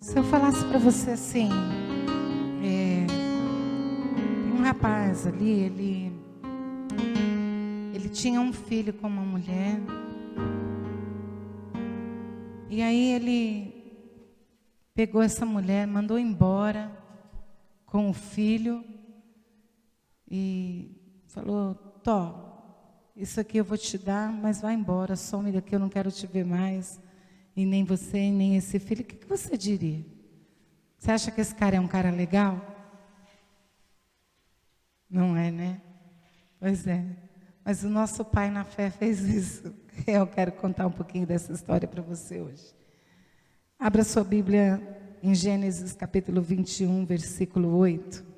Se eu falasse para você assim, tem um rapaz ali, ele tinha um filho com uma mulher, e aí ele pegou essa mulher, mandou embora com o filho e falou: Tó, isso aqui eu vou te dar, mas vai embora, some daqui, eu não quero te ver mais. E nem você, e nem esse filho. O que você diria? Você acha que esse cara é um cara legal? Não é, né? Pois é. Mas o nosso pai na fé fez isso. Eu quero contar um pouquinho dessa história para você hoje. Abra sua Bíblia em Gênesis capítulo 21, versículo 8.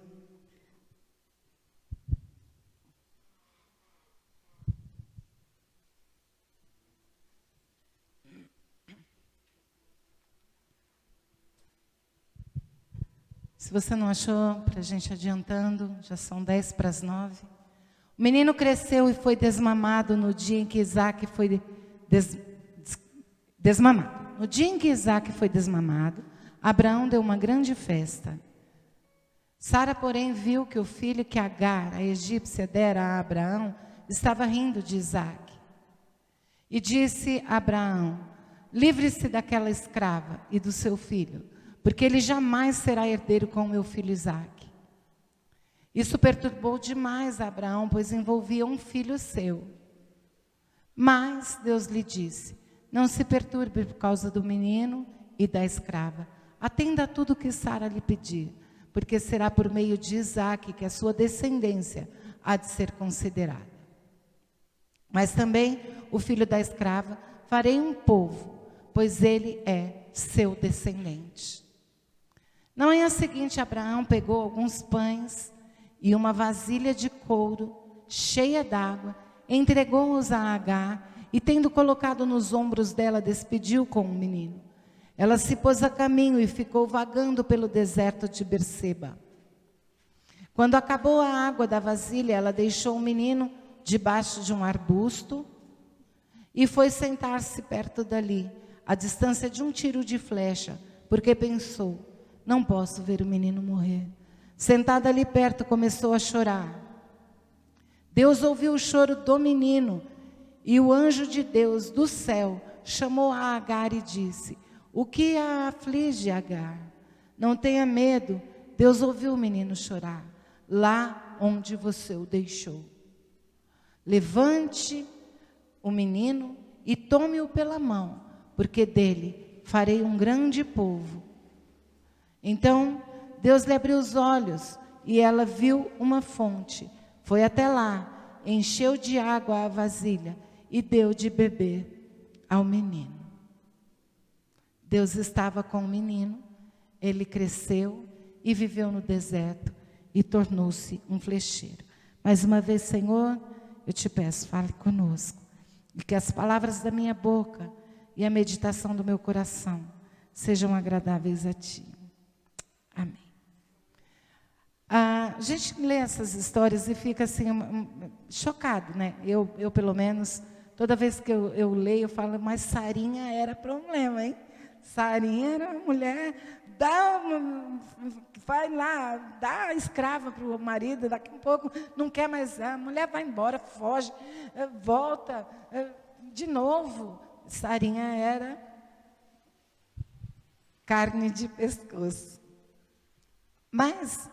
Se você não achou, para a gente adiantando, já são 10:50. O menino cresceu e foi desmamado no dia em que Isaac foi desmamado. No dia em que Isaac foi desmamado, Abraão deu uma grande festa. Sara, porém, viu que o filho que Agar, a egípcia, dera a Abraão, estava rindo de Isaac. E disse a Abraão: livre-se daquela escrava e do seu filho, porque ele jamais será herdeiro com meu filho Isaque. Isso perturbou demais a Abraão, pois envolvia um filho seu. Mas Deus lhe disse: não se perturbe por causa do menino e da escrava. Atenda a tudo que Sara lhe pedir, porque será por meio de Isaque que a sua descendência há de ser considerada. Mas também o filho da escrava farei um povo, pois ele é seu descendente. Na manhã seguinte, Abraão pegou alguns pães e uma vasilha de couro cheia d'água, entregou-os a Agar e, tendo colocado nos ombros dela, despediu com o menino. Ela se pôs a caminho e ficou vagando pelo deserto de Berseba. Quando acabou a água da vasilha, ela deixou o menino debaixo de um arbusto e foi sentar-se perto dali, à distância de um tiro de flecha, porque pensou: não posso ver o menino morrer. Sentada ali perto, começou a chorar. Deus ouviu o choro do menino, e o anjo de Deus do céu chamou a Agar e disse: o que a aflige, Agar? Não tenha medo, Deus ouviu o menino chorar, lá onde você o deixou. Levante o menino e tome-o pela mão, porque dele farei um grande povo. Então Deus lhe abriu os olhos e ela viu uma fonte. Foi até lá, encheu de água a vasilha e deu de beber ao menino. Deus estava com o menino, ele cresceu e viveu no deserto e tornou-se um flecheiro. Mais uma vez, Senhor, eu te peço, fale conosco, e que as palavras da minha boca e a meditação do meu coração sejam agradáveis a Ti. Amém. A gente lê essas histórias e fica assim, chocado, né? Eu pelo menos, toda vez que eu leio, eu falo: mas Sarinha era problema, hein? Sarinha era uma mulher, vai lá, dá a escrava para o marido, daqui a pouco não quer mais, a mulher vai embora, foge, volta, de novo. Sarinha era carne de pescoço. Mas,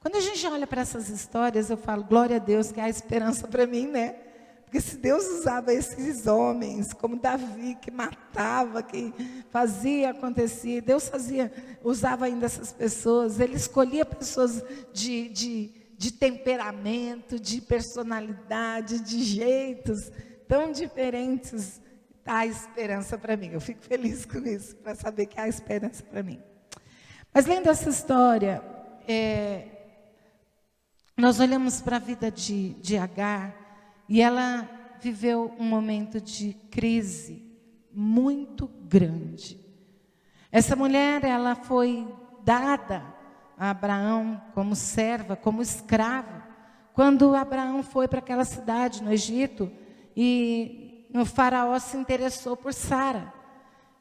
quando a gente olha para essas histórias, eu falo: glória a Deus que há esperança para mim, né? Porque se Deus usava esses homens, como Davi, que matava, que fazia, acontecia, Deus usava ainda essas pessoas, Ele escolhia pessoas de temperamento, de personalidade, de jeitos tão diferentes. Há esperança para mim. Eu fico feliz com isso, para saber que há esperança para mim. Mas lendo essa história, nós olhamos para a vida de Agar, e ela viveu um momento de crise muito grande. Essa mulher, ela foi dada a Abraão como serva, como escrava, quando Abraão foi para aquela cidade no Egito, e o faraó se interessou por Sara.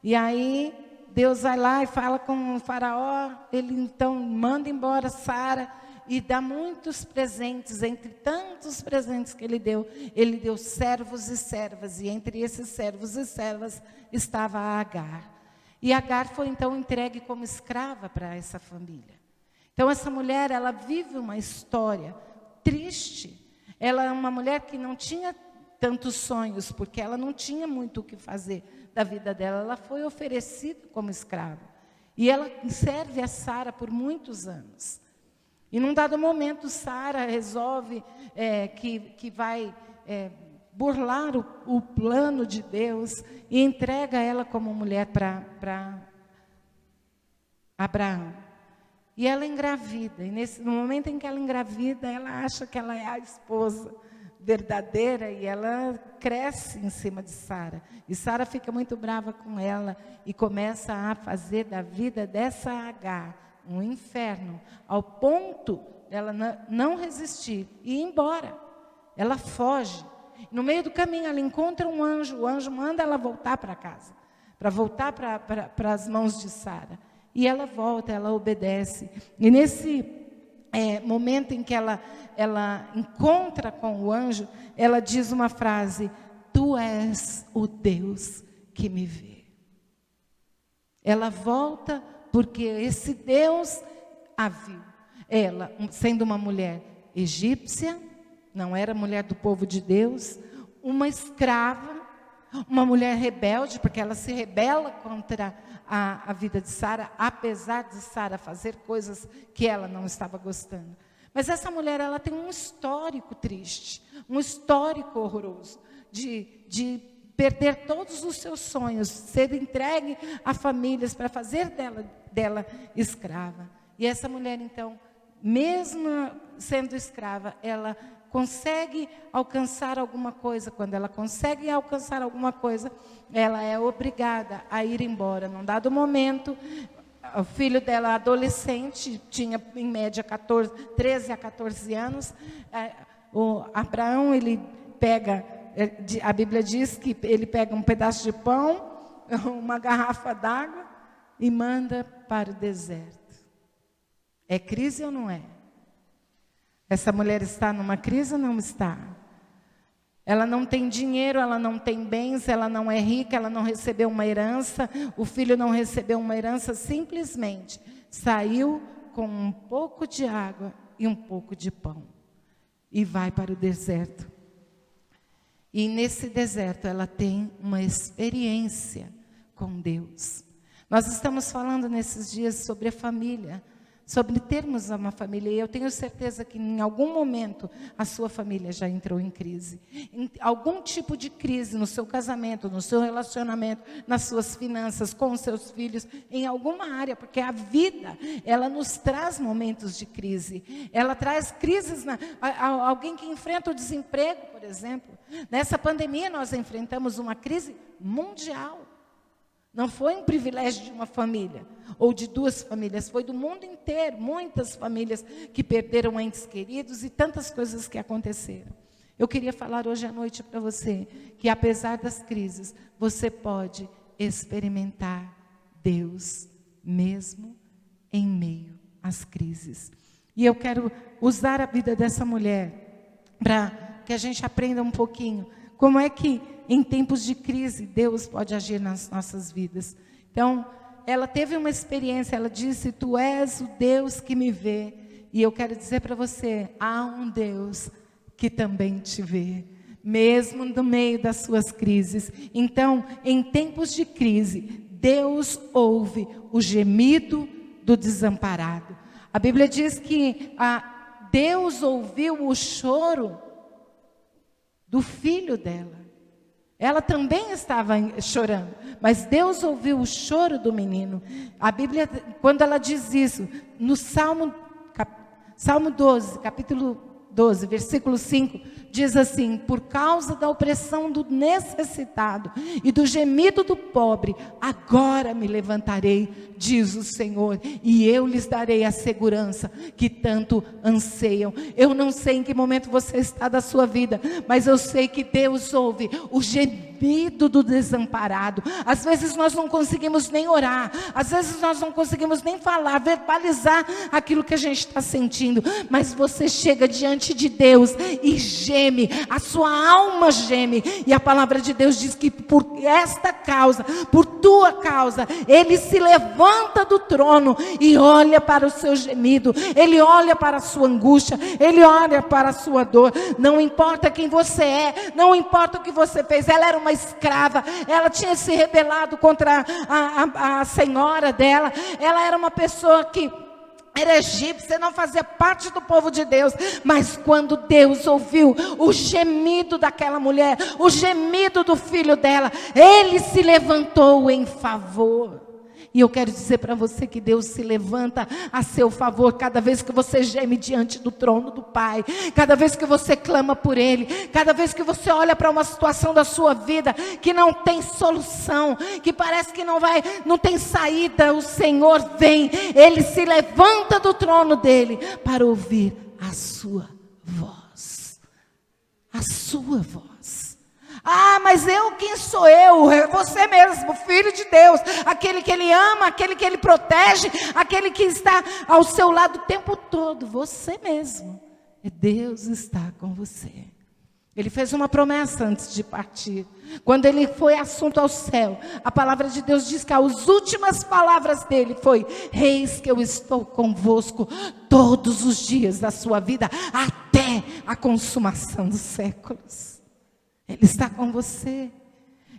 E aí Deus vai lá e fala com o faraó, ele então manda embora Sara e dá muitos presentes. Entre tantos presentes que ele deu servos e servas, e entre esses servos e servas estava a Agar. E Agar foi então entregue como escrava para essa família. Então essa mulher, ela vive uma história triste. Ela é uma mulher que não tinha tantos sonhos, porque ela não tinha muito o que fazer da vida dela. Ela foi oferecida como escrava. E ela serve a Sara por muitos anos. E num dado momento, Sara resolve que vai burlar o plano de Deus e entrega ela como mulher para Abraão. E ela engravida. E no momento em que ela engravida, ela acha que ela é a esposa verdadeira e ela cresce em cima de Sara. E Sara fica muito brava com ela e começa a fazer da vida dessa Agar um inferno, ao ponto dela não resistir e ir embora. Ela foge. No meio do caminho ela encontra um anjo, o anjo manda ela voltar para casa, para voltar para as mãos de Sara. E ela volta, ela obedece. E nesse momento em que ela encontra com o anjo, ela diz uma frase: tu és o Deus que me vê. Ela volta porque esse Deus a viu. Ela, sendo uma mulher egípcia, não era mulher do povo de Deus, uma escrava, uma mulher rebelde, porque ela se rebela contra a vida de Sara, apesar de Sara fazer coisas que ela não estava gostando. Mas essa mulher, ela tem um histórico triste, um histórico horroroso, de perder todos os seus sonhos, ser entregue a famílias para fazer dela escrava. E essa mulher, então, mesmo sendo escrava, ela consegue alcançar alguma coisa. Quando ela consegue alcançar alguma coisa, ela é obrigada a ir embora. Num dado momento, o filho dela, adolescente, tinha em média 13 a 14 anos, o Abraão, ele pega, a Bíblia diz que ele pega um pedaço de pão, uma garrafa d'água e manda para o deserto. É crise ou não é? Essa mulher está numa crise ou não está? Ela não tem dinheiro, ela não tem bens, ela não é rica, ela não recebeu uma herança, o filho não recebeu uma herança, simplesmente saiu com um pouco de água e um pouco de pão e vai para o deserto. E nesse deserto ela tem uma experiência com Deus. Nós estamos falando nesses dias sobre a família, sobre termos uma família, e eu tenho certeza que em algum momento a sua família já entrou em crise. Em algum tipo de crise no seu casamento, no seu relacionamento, nas suas finanças, com os seus filhos, em alguma área, porque a vida, ela nos traz momentos de crise. Ela traz crises, alguém que enfrenta o desemprego, por exemplo. Nessa pandemia nós enfrentamos uma crise mundial. Não foi um privilégio de uma família, ou de duas famílias, foi do mundo inteiro, muitas famílias que perderam entes queridos e tantas coisas que aconteceram. Eu queria falar hoje à noite para você, que apesar das crises, você pode experimentar Deus, mesmo em meio às crises. E eu quero usar a vida dessa mulher, para que a gente aprenda um pouquinho, como é que em tempos de crise, Deus pode agir nas nossas vidas. Então, ela teve uma experiência, ela disse: tu és o Deus que me vê. E eu quero dizer para você, há um Deus que também te vê, mesmo no meio das suas crises. Então, em tempos de crise, Deus ouve o gemido do desamparado. A Bíblia diz que Deus ouviu o choro do filho dela. Ela também estava chorando, mas Deus ouviu o choro do menino. A Bíblia, quando ela diz isso, no Salmo 12, capítulo 12, versículo 5, diz assim: por causa da opressão do necessitado e do gemido do pobre, agora me levantarei, diz o Senhor, e eu lhes darei a segurança que tanto anseiam. Eu não sei em que momento você está da sua vida, mas eu sei que Deus ouve o gemido gemido do desamparado. Às vezes nós não conseguimos nem orar, às vezes nós não conseguimos nem falar, verbalizar aquilo que a gente está sentindo, mas você chega diante de Deus e geme, a sua alma geme, e a palavra de Deus diz que por esta causa, por tua causa, Ele se levanta do trono e olha para o seu gemido, Ele olha para a sua angústia, Ele olha para a sua dor. Não importa quem você é, não importa o que você fez. Ela era uma escrava, ela tinha se rebelado contra a senhora dela, ela era uma pessoa que era egípcia, não fazia parte do povo de Deus, mas quando Deus ouviu o gemido daquela mulher, o gemido do filho dela, Ele se levantou em favor. E eu quero dizer para você que Deus se levanta a seu favor cada vez que você geme diante do trono do Pai, cada vez que você clama por Ele, cada vez que você olha para uma situação da sua vida que não tem solução, que parece que não tem saída, o Senhor vem, Ele se levanta do trono dele para ouvir a sua voz. A sua voz. Ah, mas quem sou eu? É você mesmo, Filho de Deus, aquele que Ele ama, aquele que Ele protege, aquele que está ao seu lado o tempo todo, você mesmo. Deus está com você. Ele fez uma promessa antes de partir. Quando Ele foi assunto ao céu, a palavra de Deus diz que as últimas palavras dele foi: eis que eu estou convosco todos os dias da sua vida, até a consumação dos séculos. Ele está com você.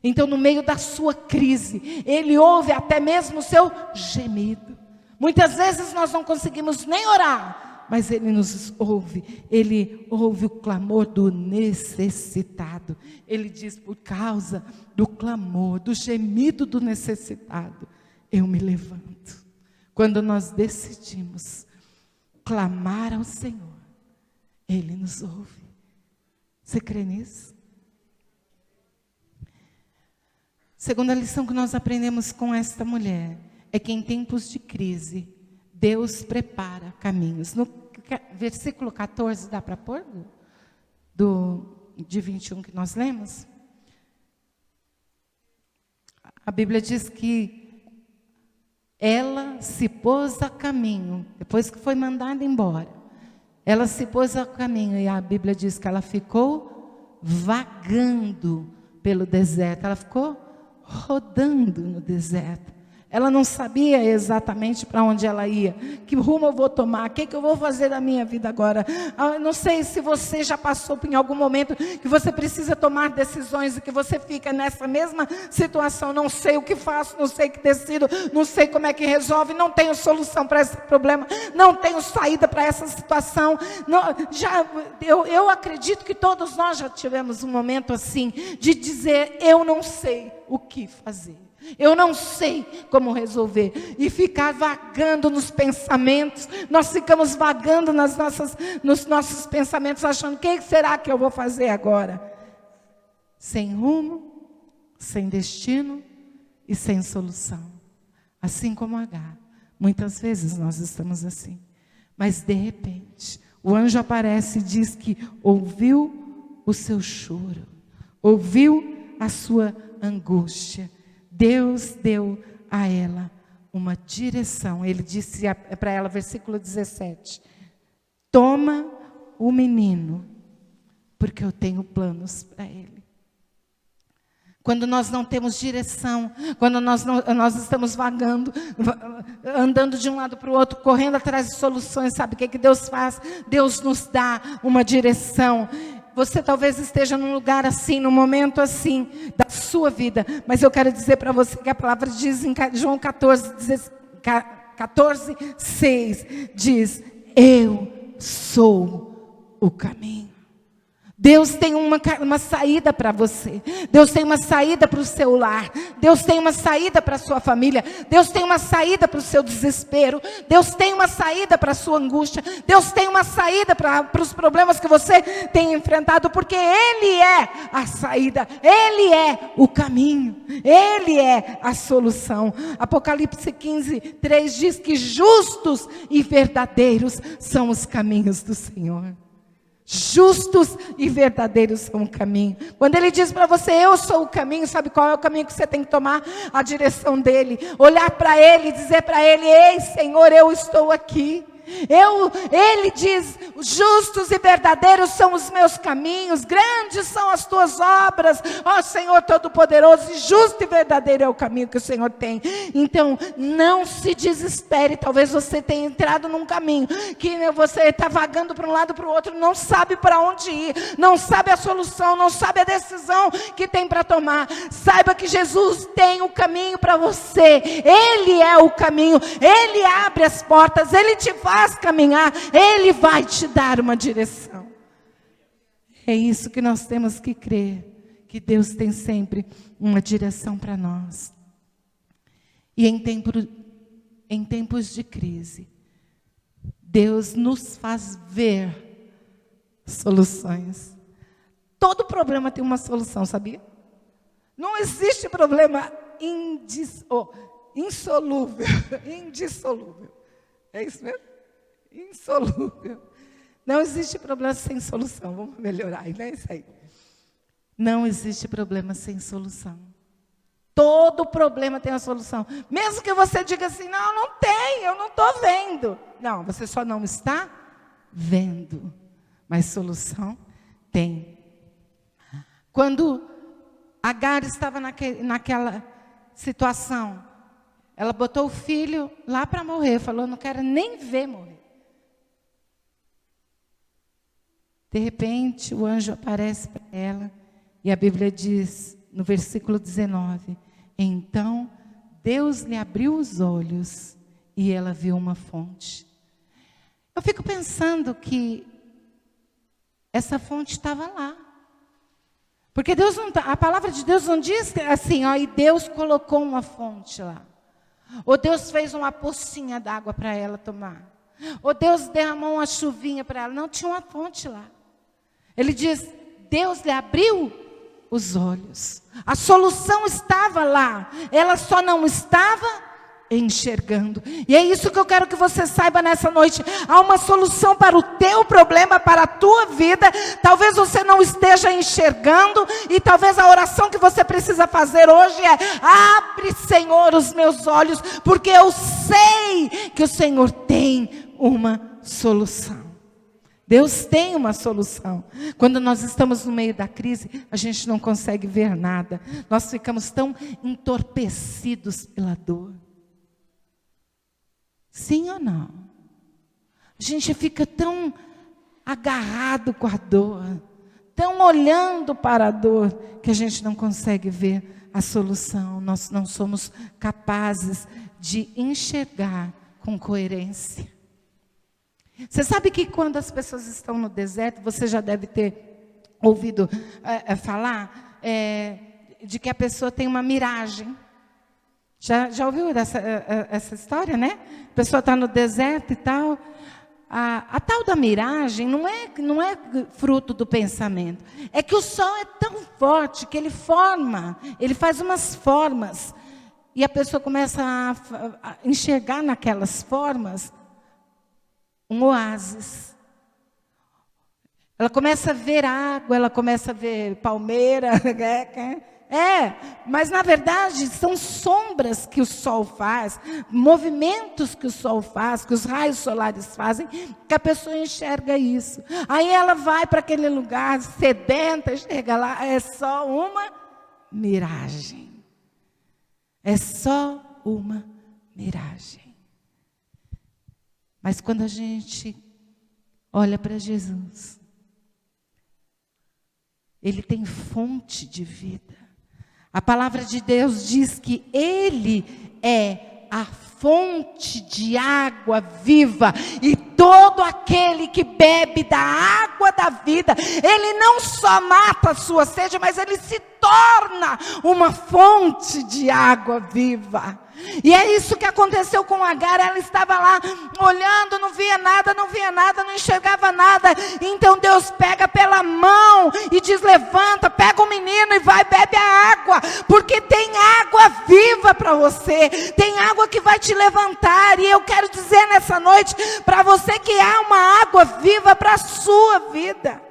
Então, no meio da sua crise, Ele ouve até mesmo o seu gemido. Muitas vezes nós não conseguimos nem orar, mas Ele nos ouve. Ele ouve o clamor do necessitado. Ele diz: por causa do clamor, do gemido do necessitado, eu me levanto. Quando nós decidimos clamar ao Senhor, Ele nos ouve. Você crê nisso? Segunda lição que nós aprendemos com esta mulher é que em tempos de crise, Deus prepara caminhos. No versículo 14, dá para pôr? De 21 que nós lemos? A Bíblia diz que ela se pôs a caminho, depois que foi mandada embora. Ela se pôs a caminho e a Bíblia diz que ela ficou vagando pelo deserto. Ela ficou rodando no deserto. Ela não sabia exatamente para onde ela ia, que rumo eu vou tomar, o que eu vou fazer da minha vida agora. Não sei se você já passou por em algum momento que você precisa tomar decisões e que você fica nessa mesma situação. Não sei o que faço, não sei o que decido, não sei como é que resolve, não tenho solução para esse problema, não tenho saída para essa situação. Eu acredito que todos nós já tivemos um momento assim, de dizer: eu não sei o que fazer. Eu não sei como resolver. E ficar vagando nos pensamentos. Nós ficamos vagando nos nossos pensamentos, achando: o que será que eu vou fazer agora? Sem rumo, sem destino e sem solução. Assim como Agar. Muitas vezes nós estamos assim. Mas de repente, o anjo aparece e diz que ouviu o seu choro. Ouviu a sua angústia. Deus deu a ela uma direção. Ele disse para ela, versículo 17: toma o menino, porque eu tenho planos para ele. Quando nós não temos direção, quando nós estamos vagando, andando de um lado para o outro, correndo atrás de soluções, sabe o que Deus faz? Deus nos dá uma direção. Você talvez esteja num lugar assim, num momento assim da sua vida, mas eu quero dizer para você que a palavra diz em João 14:6, diz: eu sou o caminho. Deus tem uma saída para você. Deus tem uma saída para o seu lar. Deus tem uma saída para a sua família. Deus tem uma saída para o seu desespero. Deus tem uma saída para a sua angústia. Deus tem uma saída para os problemas que você tem enfrentado, porque Ele é a saída. Ele é o caminho. Ele é a solução. Apocalipse 15:3 diz que justos e verdadeiros são os caminhos do Senhor. Justos e verdadeiros são o caminho. Quando ele diz para você, eu sou o caminho, sabe qual é o caminho que você tem que tomar? A direção dele. Olhar para ele e dizer para ele, ei Senhor, eu estou aqui. Ele diz, justos e verdadeiros são os meus caminhos, grandes são as tuas obras, ó Senhor Todo-Poderoso, e justo e verdadeiro é o caminho que o Senhor tem. Então, não se desespere, talvez você tenha entrado num caminho, que você está vagando para um lado para o outro, não sabe para onde ir, não sabe a solução, não sabe a decisão que tem para tomar. Saiba que Jesus tem o caminho para você, Ele é o caminho, Ele abre as portas, Ele te faz caminhar, Ele vai te dar uma direção. É isso que nós temos que crer, que Deus tem sempre uma direção para nós. E em tempos de crise, Deus nos faz ver soluções. Todo problema tem uma solução, sabia? Não existe problema insolúvel, indissolúvel. É isso mesmo? Insolúvel. Não existe problema sem solução. Vamos melhorar, não é isso aí. Não existe problema sem solução. Todo problema tem uma solução. Mesmo que você diga assim, não tem, eu não estou vendo. Não, você só não está vendo. Mas solução tem. Quando Agar estava naquela situação, ela botou o filho lá para morrer, falou, não quero nem ver morrer. De repente, o anjo aparece para ela, e a Bíblia diz, no versículo 19, então Deus lhe abriu os olhos, e ela viu uma fonte. Eu fico pensando que essa fonte estava lá. Porque Deus não, a palavra de Deus não diz assim, e Deus colocou uma fonte lá. Ou Deus fez uma pocinha d'água para ela tomar. Ou Deus derramou uma chuvinha para ela. Não, tinha uma fonte lá. Ele diz, Deus lhe abriu os olhos. A solução estava lá. Ela só não estava enxergando. E é isso que eu quero que você saiba nessa noite. Há uma solução para o teu problema, para a tua vida. Talvez você não esteja enxergando. E talvez a oração que você precisa fazer hoje é: abre, Senhor, os meus olhos, porque eu sei que o Senhor tem uma solução. Deus tem uma solução. Quando nós estamos no meio da crise, a gente não consegue ver nada. Nós ficamos tão entorpecidos pela dor. Sim ou não? A gente fica tão agarrado com a dor, tão olhando para a dor, que a gente não consegue ver a solução. Nós não somos capazes de enxergar com coerência. Você sabe que quando as pessoas estão no deserto, você já deve ter ouvido falar de que a pessoa tem uma miragem. Já ouviu essa história, né? A pessoa está no deserto e tal. A tal da miragem não é fruto do pensamento. É que o sol é tão forte que ele faz umas formas. E a pessoa começa a enxergar naquelas formas um oásis. Ela começa a ver água, ela começa a ver palmeira. Mas na verdade são sombras que o sol faz, movimentos que o sol faz, que os raios solares fazem, que a pessoa enxerga isso. Aí ela vai para aquele lugar sedenta, chega lá, é só uma miragem. É só uma miragem. Mas quando a gente olha para Jesus, Ele tem fonte de vida. A palavra de Deus diz que Ele é a fonte de água viva. E todo aquele que bebe da água da vida, Ele não só mata a sua sede, mas Ele se torna uma fonte de água viva. E é isso que aconteceu com Agar. Ela estava lá olhando, não via nada, não enxergava nada. Então Deus pega pela mão e diz: levanta, pega o menino e vai, bebe a água, porque tem água viva para você, tem água que vai te levantar. E eu quero dizer nessa noite para você que há uma água viva para a sua vida.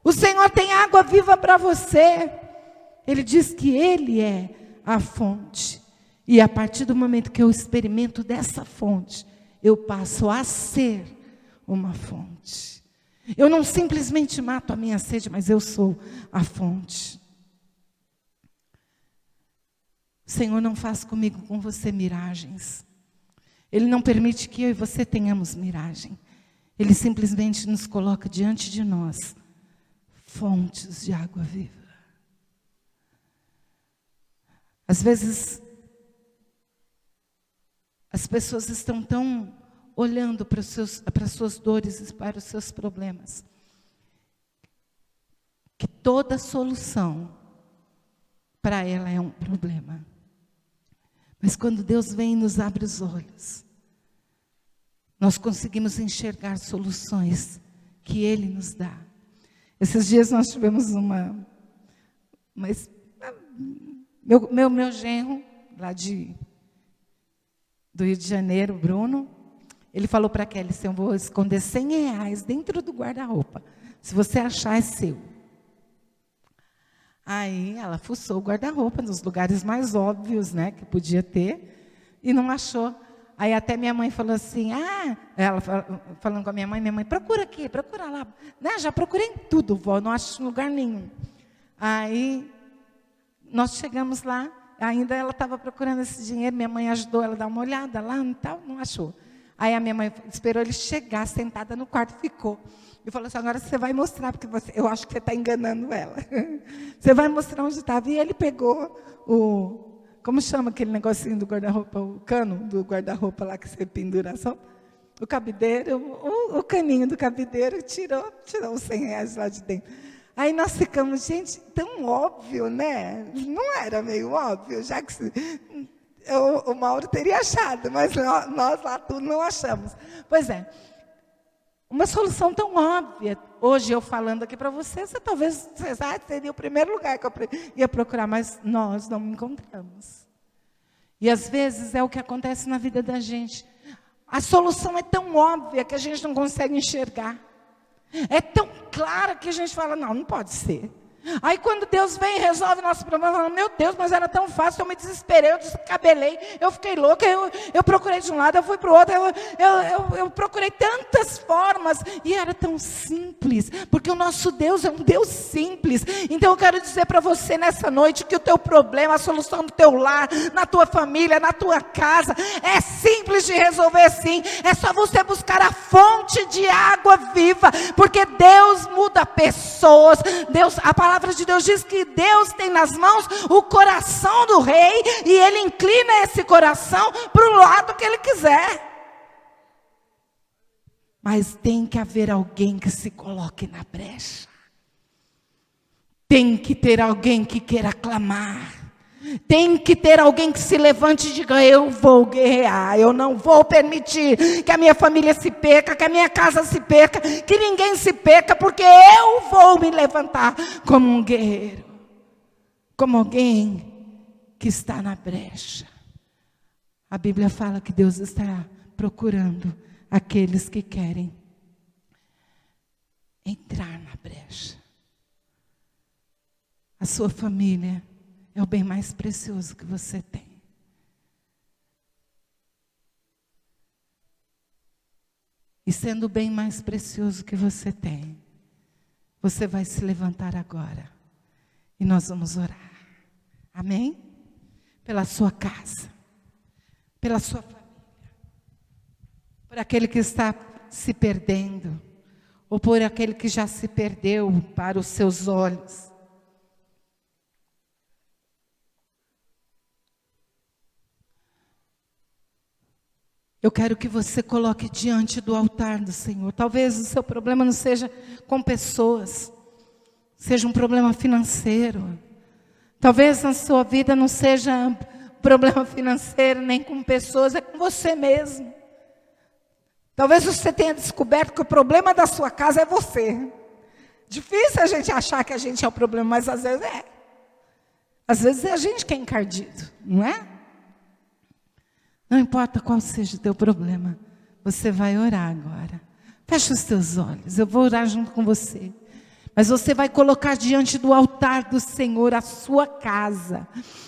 O Senhor tem água viva para você. Ele diz que Ele é a fonte. E a partir do momento que eu experimento dessa fonte, eu passo a ser uma fonte. Eu não simplesmente mato a minha sede, mas eu sou a fonte. O Senhor não faz comigo, com você, miragens. Ele não permite que eu e você tenhamos miragem. Ele simplesmente nos coloca diante de nós fontes de água viva. Às vezes, as pessoas estão tão olhando para as suas dores e para os seus problemas, que toda solução para ela é um problema. Mas quando Deus vem e nos abre os olhos, nós conseguimos enxergar soluções que Ele nos dá. Esses dias nós tivemos meu genro, lá do Rio de Janeiro, Bruno, ele falou para a Kelly assim: eu vou esconder R$100 dentro do guarda-roupa. Se você achar, é seu. Aí ela fuçou o guarda-roupa nos lugares mais óbvios, né, que podia ter, e não achou. Aí até minha mãe falou assim: ela falando com a minha mãe, procura aqui, procura lá. Né, já procurei em tudo, vó, não acho em lugar nenhum. Aí nós chegamos lá, ainda ela estava procurando esse dinheiro, minha mãe ajudou ela a dar uma olhada lá e tal, não achou. Aí a minha mãe esperou ele chegar, sentada no quarto, ficou. E falou assim: agora você vai mostrar, porque eu acho que você está enganando ela. Você vai mostrar onde estava. E ele pegou como chama aquele negocinho do guarda-roupa, o cano do guarda-roupa lá que você pendura só? O cabideiro, o caninho do cabideiro, tirou os R$100 lá de dentro. Aí nós ficamos, gente, tão óbvio, né? Não era meio óbvio, já que o Mauro teria achado, mas nós lá tudo não achamos. Pois é, uma solução tão óbvia. Hoje eu falando aqui para você talvez seria o primeiro lugar que eu ia procurar, mas nós não encontramos. E às vezes é o que acontece na vida da gente. A solução é tão óbvia que a gente não consegue enxergar. É tão clara que a gente fala: não pode ser. Aí quando Deus vem e resolve nosso problema, fala: meu Deus, mas era tão fácil, eu me desesperei, eu descabelei, eu fiquei louca, eu procurei de um lado, eu fui para o outro, eu procurei tantas formas, e era tão simples, porque o nosso Deus é um Deus simples. Então eu quero dizer para você nessa noite que o teu problema, a solução do teu lar, na tua família, na tua casa, é simples de resolver sim. É só você buscar a fonte de água viva, porque Deus muda pessoas. A palavra de Deus diz que Deus tem nas mãos o coração do rei, e Ele inclina esse coração para o lado que Ele quiser. Mas tem que haver alguém que se coloque na brecha. Tem que ter alguém que queira clamar. Tem que ter alguém que se levante e diga: eu vou guerrear, eu não vou permitir que a minha família se perca, que a minha casa se perca, que ninguém se perca, porque eu vou me levantar como um guerreiro, como alguém que está na brecha. A Bíblia fala que Deus está procurando aqueles que querem entrar na brecha. A sua família é o bem mais precioso que você tem. E sendo o bem mais precioso que você tem, você vai se levantar agora e nós vamos orar. Amém? Pela sua casa, pela sua família, por aquele que está se perdendo, ou por aquele que já se perdeu para os seus olhos. Eu quero que você coloque diante do altar do Senhor. Talvez o seu problema não seja com pessoas, seja um problema financeiro. Talvez na sua vida não seja problema financeiro, nem com pessoas, é com você mesmo. Talvez você tenha descoberto que o problema da sua casa é você. Difícil a gente achar que a gente é o problema, mas às vezes é. Às vezes é a gente que é encardido, não é? Não importa qual seja o teu problema, você vai orar agora. Fecha os teus olhos, eu vou orar junto com você. Mas você vai colocar diante do altar do Senhor a sua casa,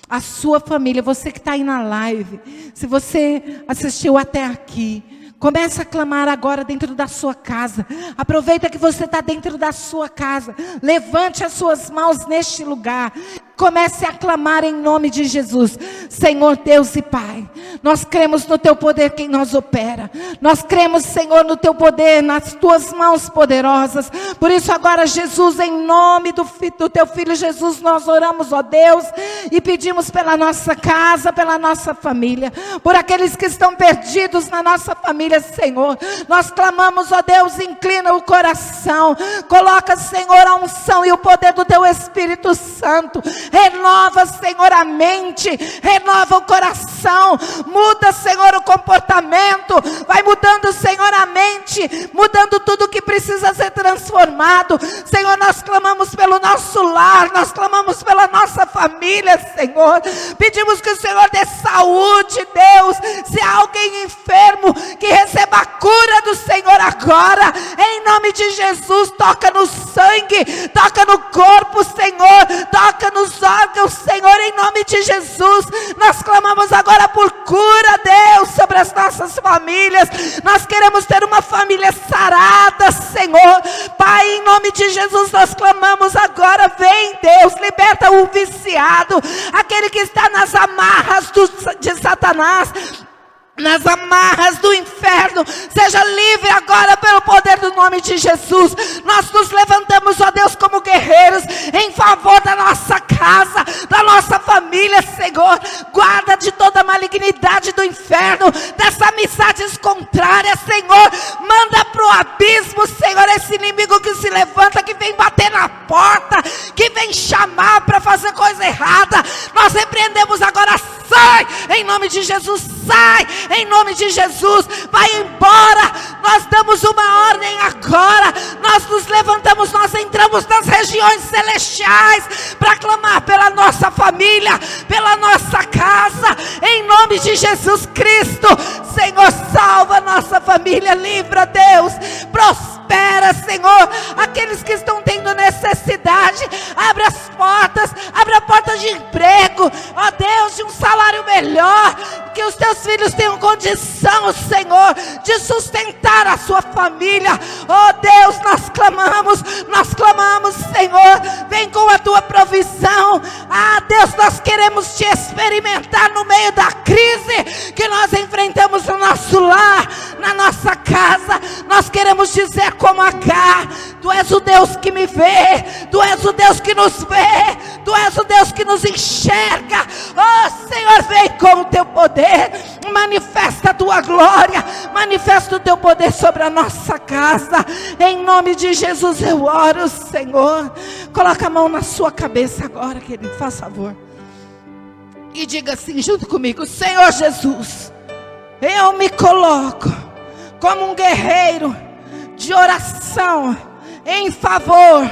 a sua família. Você que está aí na live, se você assistiu até aqui, comece a clamar agora dentro da sua casa. Aproveita que você está dentro da sua casa. Levante as suas mãos neste lugar. Comece a clamar em nome de Jesus. Senhor Deus e Pai, nós cremos no Teu poder quem nós opera. Nós cremos, Senhor, no Teu poder, nas Tuas mãos poderosas. Por isso agora, Jesus, em nome do Teu Filho Jesus, nós oramos, ó Deus, e pedimos pela nossa casa, pela nossa família, por aqueles que estão perdidos na nossa família, Senhor. Nós clamamos, ó Deus, inclina o coração. Coloca, Senhor, a unção e o poder do Teu Espírito Santo. Renova, Senhor, a mente, renova o coração, muda, Senhor, o comportamento, vai mudando, Senhor, a mente, mudando tudo que precisa ser transformado. Senhor, nós clamamos pelo nosso lar, nós clamamos pela nossa família, Senhor. Pedimos que o Senhor dê saúde, Deus. Se há alguém enfermo, que receba a cura do Senhor agora, em nome de Jesus. Toca no sangue, toca no corpo, Senhor, toca nos órgãos, Senhor, em nome de Jesus. Nós clamamos agora por cura, Deus, sobre as nossas famílias. Nós queremos ter uma família sarada, Senhor. Pai, em nome de Jesus, nós clamamos agora. Vem, Deus, liberta o viciado, aquele que está nas amarras de Satanás, nas amarras do inferno. Seja livre agora pelo poder do nome de Jesus. Nós nos levantamos, ó Deus, como guerreiros em favor da nossa casa, da nossa família, Senhor. Guarda de toda malignidade do inferno, dessas amizades contrárias, Senhor. Manda para o abismo, Senhor, esse inimigo que se levanta, que vem bater na porta, que vem chamar para fazer coisa errada. Nós repreendemos agora. Sai, em nome de Jesus, sai, em nome de Jesus, vai embora. Nós damos uma ordem agora, nós nos levantamos, nós entramos nas regiões celestiais para clamar pela nossa família, pela nossa casa, em nome de Jesus Cristo. Senhor, salva a nossa família, livra, Deus, prospera, Senhor, aqueles que estão tendo necessidade, abre as portas, abre a porta de emprego, ó Deus, de um salário melhor, que os teus filhos tenham condição, Senhor, de sustentar a sua família. Ó Deus, nós clamamos, Senhor, vem com a tua provisão. Ah, Deus, nós queremos te experimentar no meio da crise que nós enfrentamos no nosso lar, na nossa casa. Nós queremos dizer como Agar: Tu és o Deus que me vê, Tu és o Deus que nos vê, Tu és o Deus que nos enxerga. Oh Senhor, vem com o teu poder, manifesta a tua glória, manifesta o teu poder sobre a nossa casa. Em nome de Jesus eu oro, Senhor. Coloca a mão na sua cabeça agora, querido, faz favor, e diga assim junto comigo: Senhor Jesus, eu me coloco como um guerreiro de oração em favor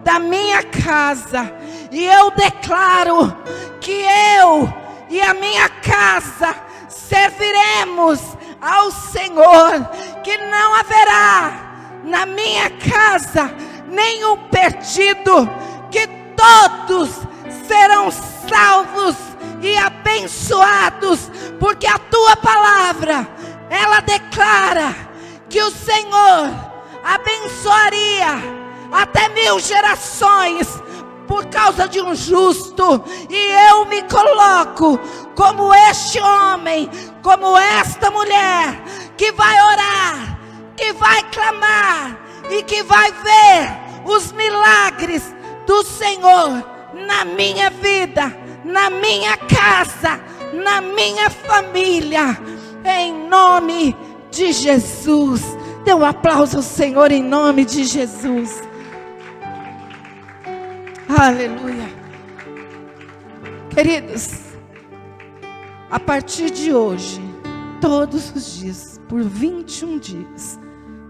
da minha casa, e eu declaro que eu e a minha casa serviremos ao Senhor, que não haverá na minha casa nenhum perdido, que todos serão salvos e abençoados, porque a tua palavra, ela declara que o Senhor abençoaria até 1000 gerações por causa de um justo. E eu me coloco como este homem, como esta mulher, que vai orar, que vai clamar e que vai ver os milagres do Senhor na minha vida, na minha casa, na minha família, em nome de Jesus. Dê um aplauso ao Senhor em nome de Jesus. Aleluia. Queridos, A partir de hoje, todos os dias, por 21 dias,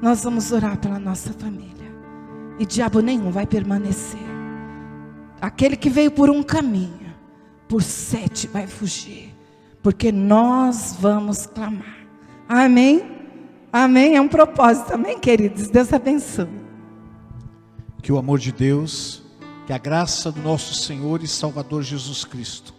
nós vamos orar pela nossa família. E diabo nenhum vai permanecer. Aquele que veio por um caminho, por 7 vai fugir. Porque nós vamos clamar. Amém? Amém? É um propósito, amém, queridos? Deus abençoe. Que o amor de Deus, que a graça do nosso Senhor e Salvador Jesus Cristo,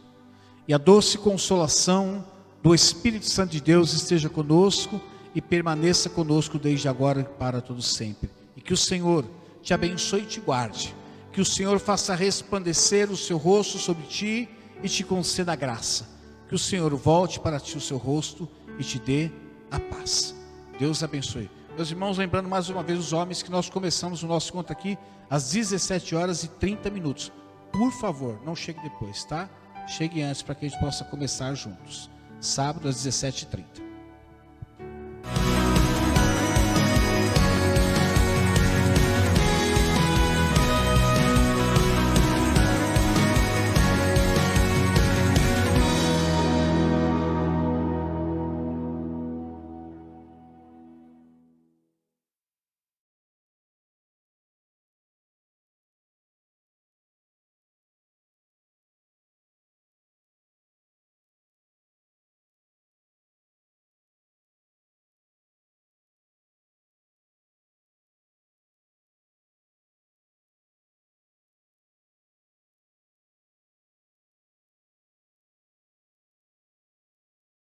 e a doce consolação do Espírito Santo de Deus esteja conosco e permaneça conosco desde agora e para todo sempre. E que o Senhor te abençoe e te guarde. Que o Senhor faça resplandecer o seu rosto sobre ti e te conceda a graça. Que o Senhor volte para ti o seu rosto e te dê a paz. Deus abençoe. Meus irmãos, lembrando mais uma vez os homens que nós começamos o nosso encontro aqui às 17h30. Por favor, não chegue depois, tá? Chegue antes para que a gente possa começar juntos. Sábado às 17h30.